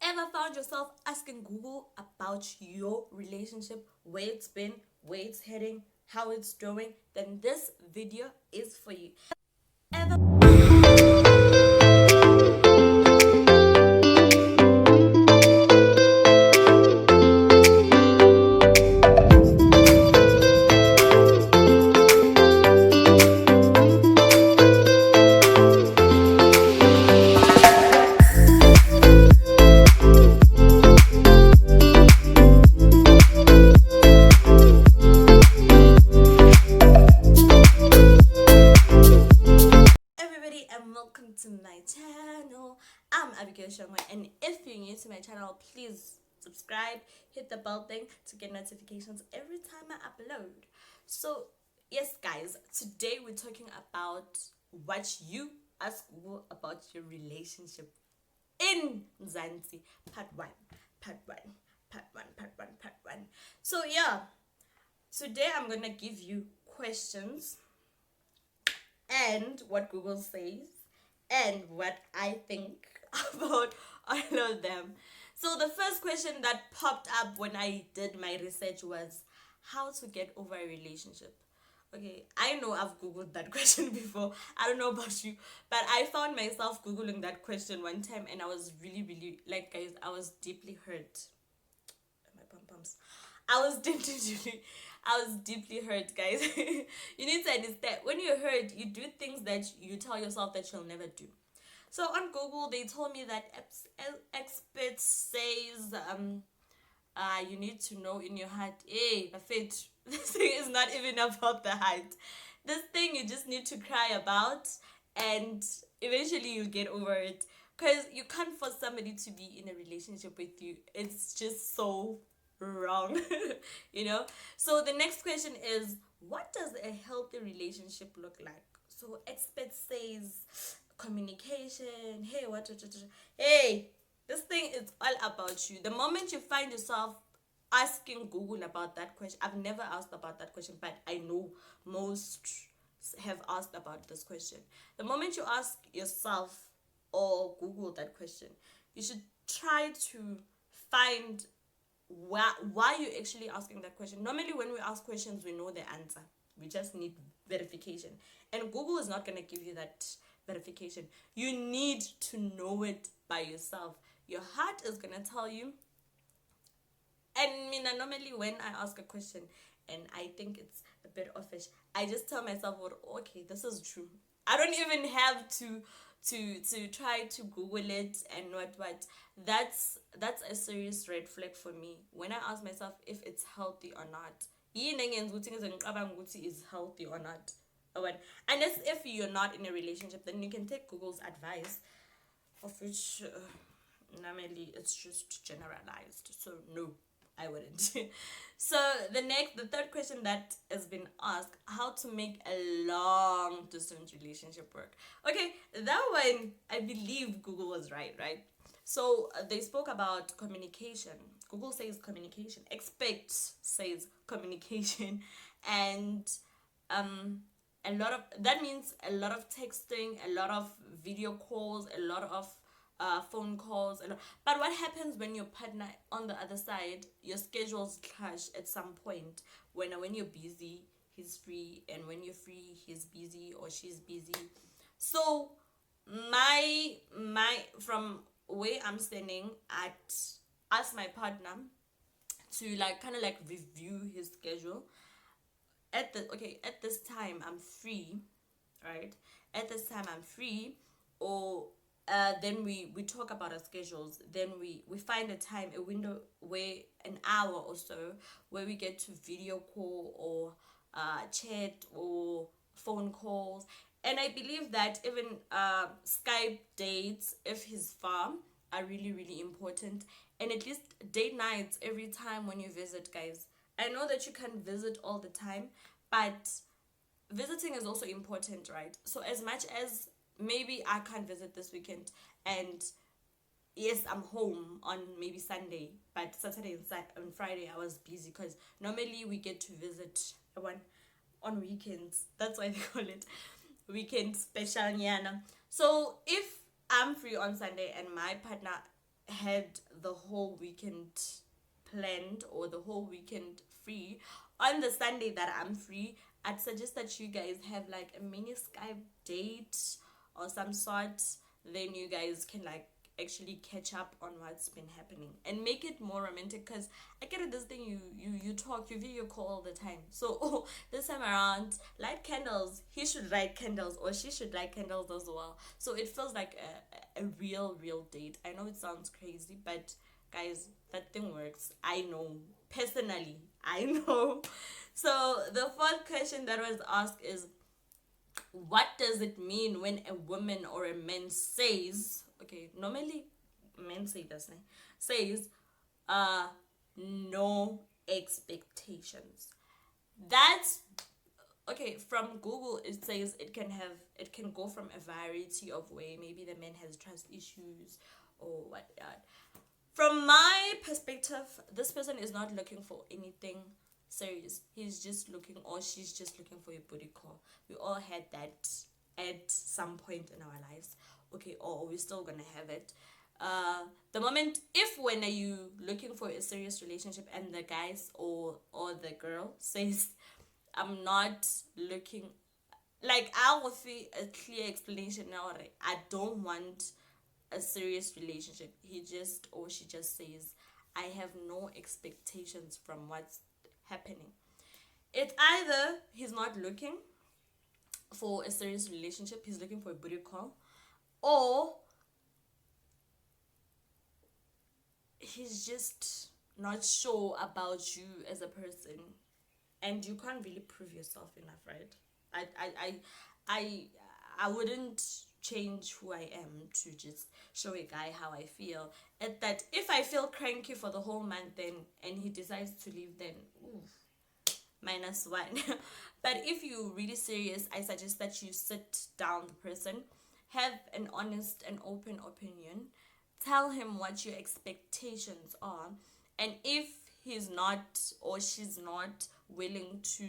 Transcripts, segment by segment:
Ever found yourself asking Google about your relationship, where it's been, where it's heading, how it's doing? Then this video is for you. Ever everybody and welcome to my channel. I'm Abigail Shongwe, and if you're new to my channel, please subscribe, hit the bell thing to get notifications every time I upload. So yes guys, today we're talking about what you ask Google about your relationship in Mzansi part 1. Part 1. So yeah, today I'm gonna give you questions and what Google says and what I think about all of them. So the first question that popped up when I did my research was how to get over a relationship. Okay, I know I've Googled that question before. I don't know about you, but I found myself Googling that question one time and I was really, like, guys, I was deeply hurt. My pom poms. I was deeply hurt, guys. You need to understand, when you're hurt, you do things that you tell yourself that you'll never do. So on Google, they told me that experts says you need to know in your heart, hey, Bafet, this thing is not even about the heart. This thing you just need to cry about, and eventually you'll get over it. Because you can't force somebody to be in a relationship with you. It's just so wrong. you know? So the next question is, what does a healthy relationship look like? So expert says communication. Hey, hey, this thing is all about you. The moment you find yourself asking Google about that question, I've never asked about that question, but I know most have asked about this question. The moment you ask yourself or Google that question, you should try to find why you're actually asking that question. Normally, when we ask questions, we know the answer. We just need verification. And Google is not going to give you that verification. You need to know it by yourself. Your heart is going to tell you. And normally when I ask a question and I think it's a bit offish, I just tell myself, well, okay, this is true. I don't even have to try to Google it and what. That's a serious red flag for me. When I ask myself if it's healthy or not. Is healthy or not. Unless if you're not in a relationship, then you can take Google's advice, of which normally it's just generalized. So no, I wouldn't. So the third question that has been asked: how to make a long distance relationship work? Okay, that one I believe Google was right. So they spoke about communication. Google says communication. Expect says communication, and a lot of that means a lot of texting, a lot of video calls, a lot of phone calls. But what happens when your partner on the other side, your schedules clash at some point? When you're busy, he's free, and when you're free, he's busy or she's busy. So my from where I'm standing, at ask my partner to like kind of like review his schedule. At this time I'm free, right? At this time I'm free, or then we talk about our schedules. Then we find a time, a window, where an hour or so, where we get to video call or chat or phone calls. And I believe that even Skype dates, if he's far, are really important. And at least date nights every time when you visit, guys. I know that you can visit all the time, but visiting is also important, right? So as much as maybe I can't visit this weekend, and yes, I'm home on maybe Sunday, but Saturday and Friday I was busy, because normally we get to visit one on weekends. That's why they call it weekend special nyana. So if I'm free on Sunday and my partner had the whole weekend planned or the whole weekend free, on the Sunday that I'm free, I'd suggest that you guys have like a mini Skype date or some sort. Then you guys can like actually catch up on what's been happening and make it more romantic, because I get it, this thing you talk, you video call all the time. So this time around, light candles. He should light candles or she should light candles as well, so it feels like a real date. I know it sounds crazy, but guys, that thing works. I know, personally, I know. So the fourth question that was asked is, what does it mean when a woman or a man says, okay, normally men say this, says, no expectations? That's okay. From Google, it says it can go from a variety of way. Maybe the man has trust issues or whatnot. From my perspective, this person is not looking for anything serious. He's just looking, or she's just looking for a booty call. We all had that at some point in our lives. Okay, or we're still gonna have it. The moment, if when are you looking for a serious relationship and the guys or the girl says, I'm not looking, like, I will feel a clear explanation now, right? I don't want a serious relationship. He just or she just says, I have no expectations from what's happening. It's either he's not looking for a serious relationship, he's looking for a booty call, or he's just not sure about you as a person, and you can't really prove yourself enough, right? I wouldn't change who I am to just show a guy how I feel. At that, if I feel cranky for the whole month, then and he decides to leave, then oof, -1. But if you're really serious, I suggest that you sit down the person, have an honest and open opinion, tell him what your expectations are, and if he's not or she's not willing to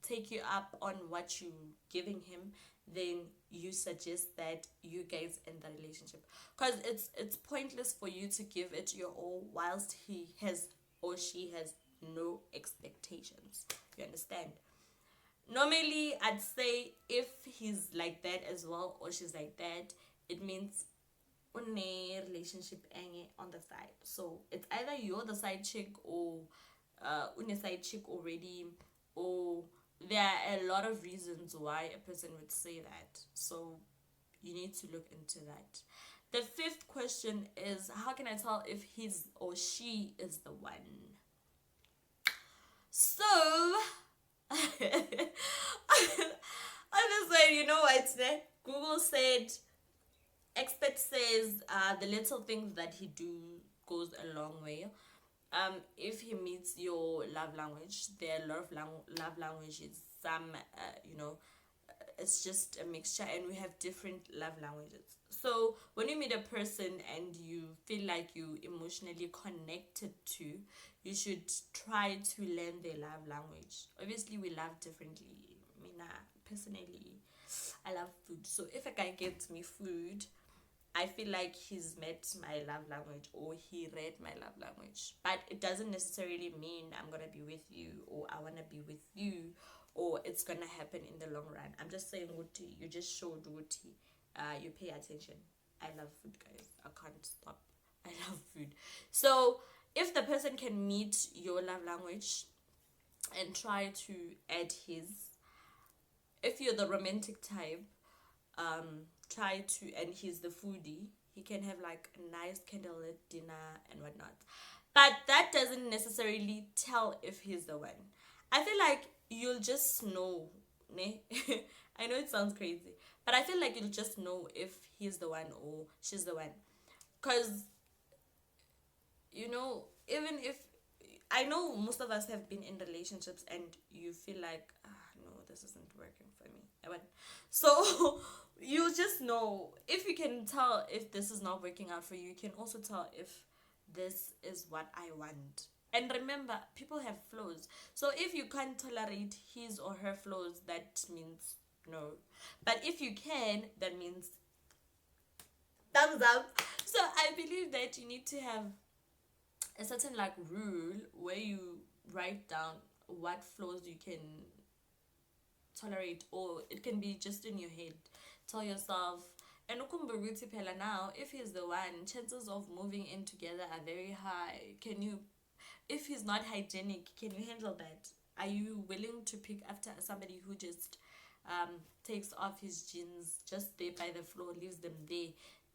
take you up on what you're giving him, then you suggest that you guys end the relationship, because it's pointless for you to give it your all whilst he has or she has no expectations. You understand? Normally, I'd say if he's like that as well or she's like that, it means on a relationship on the side. So it's either you're the side chick or on a side chick already, or there are a lot of reasons why a person would say that. So you need to look into that. The fifth question is, how can I tell if he's or she is the one? So on this way, you know what? Google said, expert says, the little things that he do goes a long way. If he meets your love language, there are a lot of love languages. Some, it's just a mixture, and we have different love languages. So when you meet a person and you feel like you emotionally connected to, you should try to learn their love language. Obviously, we love differently. Mina, personally, I love food. So if a guy gets me food, I feel like he's met my love language or he read my love language. But it doesn't necessarily mean I'm going to be with you or I want to be with you or it's going to happen in the long run. I'm just saying, Wuti, you just showed Wuti. You pay attention. I love food, guys. I can't stop. I love food. So if the person can meet your love language and try to add his, if you're the romantic type, try to, and he's the foodie, he can have like a nice candlelit dinner and whatnot. But that doesn't necessarily tell if he's the one. I feel like you'll just know, ne? I know it sounds crazy, but I feel like you'll just know if he's the one or she's the one. Because, even if, I know most of us have been in relationships and you feel like, no, this isn't working for me. So you just know, if you can tell if this is not working out for you, you can also tell if this is what I want. And remember, people have flaws. So if you can't tolerate his or her flaws, that means no. But if you can, that means thumbs up. So I believe that you need to have a certain like rule where you write down what flaws you can tolerate, or it can be just in your head. Tell yourself, and ukumburuti pela now, if he's the one, chances of moving in together are very high. Can you, if he's not hygienic, can you handle that? Are you willing to pick after somebody who just takes off his jeans just there by the floor, leaves them there,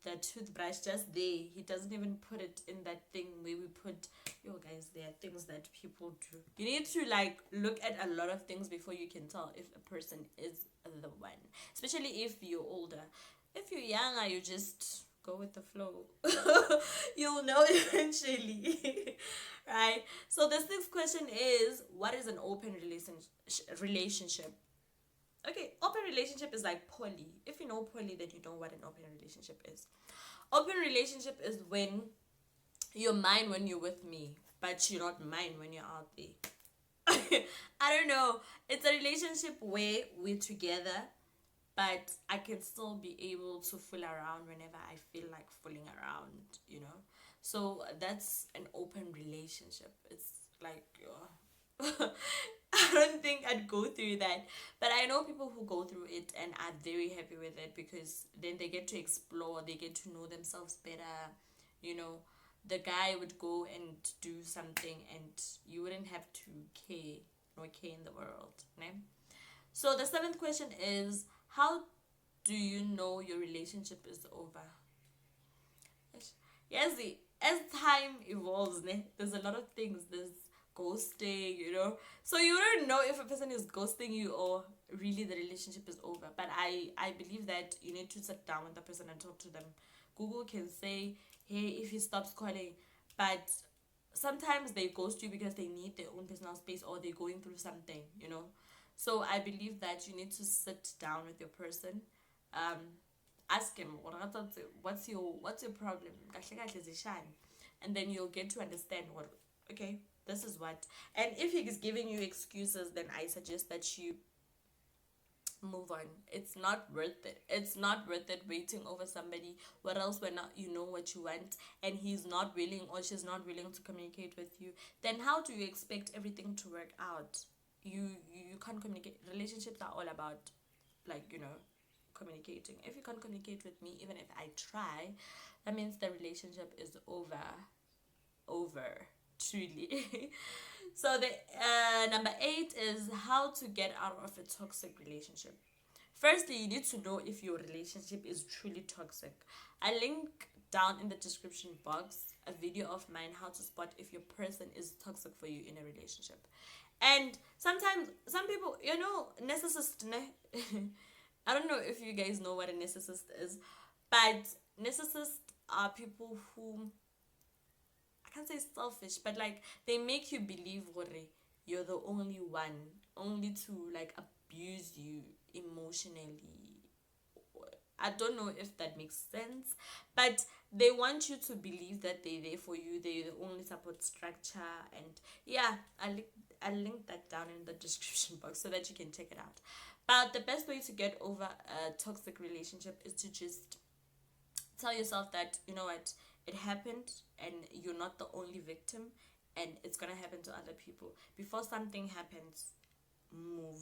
the toothbrush just there, he doesn't even put it in that thing where we put, yo guys, there are things that people do. You need to like look at a lot of things before you can tell if a person is the one, especially if you're older. If you're younger, you just go with the flow. You'll know eventually. Right? So the sixth question is, what is an open relationship? Okay, open relationship is like poly. If you know poly, then you know what an open relationship is. Open relationship is when you're mine when you're with me, but you're not mine when you're out there. I don't know. It's a relationship where we're together, but I can still be able to fool around whenever I feel like fooling around, you know? So that's an open relationship. It's like, I don't think I'd go through that. But I know people who go through it and are very happy with it, because then they get to explore, they get to know themselves better, you know? The guy would go and do something and you wouldn't have to care, no care in the world, né? So the seventh question is, how do you know your relationship is over? Yes, as time evolves, né, there's a lot of things. There's ghosting, you know. So you don't know if a person is ghosting you or really the relationship is over. But I believe that you need to sit down with the person and talk to them. Google can say, hey, if he stops calling, but sometimes they ghost you because they need their own personal space or they're going through something, you know. So I believe that you need to sit down with your person, um, ask him what's your problem, and then you'll get to understand what, okay, this is what. And if he's giving you excuses, then I suggest that you move on. It's not worth it. It's not worth it waiting over somebody. What else when not you know what you want and he's not willing or she's not willing to communicate with you? Then how do you expect everything to work out? You can't communicate. Relationships are all about, like, you know, communicating. If you can't communicate with me, even if I try, that means the relationship is over, truly. So the number 8 is how to get out of a toxic relationship. Firstly, you need to know if your relationship is truly toxic. I link down in the description box a video of mine, how to spot if your person is toxic for you in a relationship. And sometimes some people, you know, narcissist, I don't know if you guys know what a narcissist is, but narcissists are people who, I can't say selfish, but like they make you believe you're the only one, only to like abuse you emotionally. I don't know if that makes sense, but they want you to believe that they're there for you, they're the only support structure. And yeah, I link that down in the description box so that you can check it out. But the best way to get over a toxic relationship is to just tell yourself that, you know what, it happened and you're not the only victim, and it's gonna happen to other people. Before something happens, move.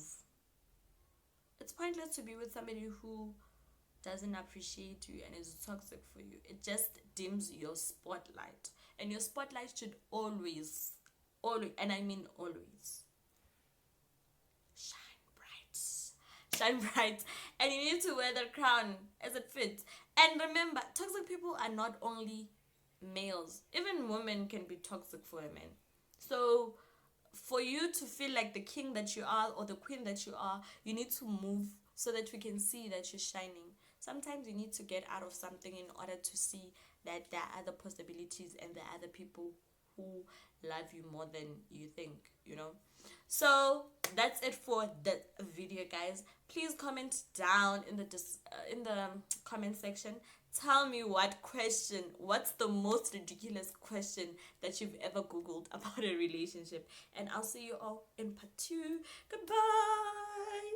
It's pointless to be with somebody who doesn't appreciate you and is toxic for you. It just dims your spotlight, and your spotlight should always, and I mean always, shine bright, and you need to wear the crown as it fits. And remember, toxic people are not only males, even women can be toxic for a man. So for you to feel like the king that you are or the queen that you are, you need to move so that we can see that you're shining. Sometimes you need to get out of something in order to see that there are other possibilities and there are other people who love you more than you think, you know. So that's it for the video, guys. Please comment down in the comment section. Tell me what's the most ridiculous question that you've ever googled about a relationship, and I'll see you all in part 2. Goodbye.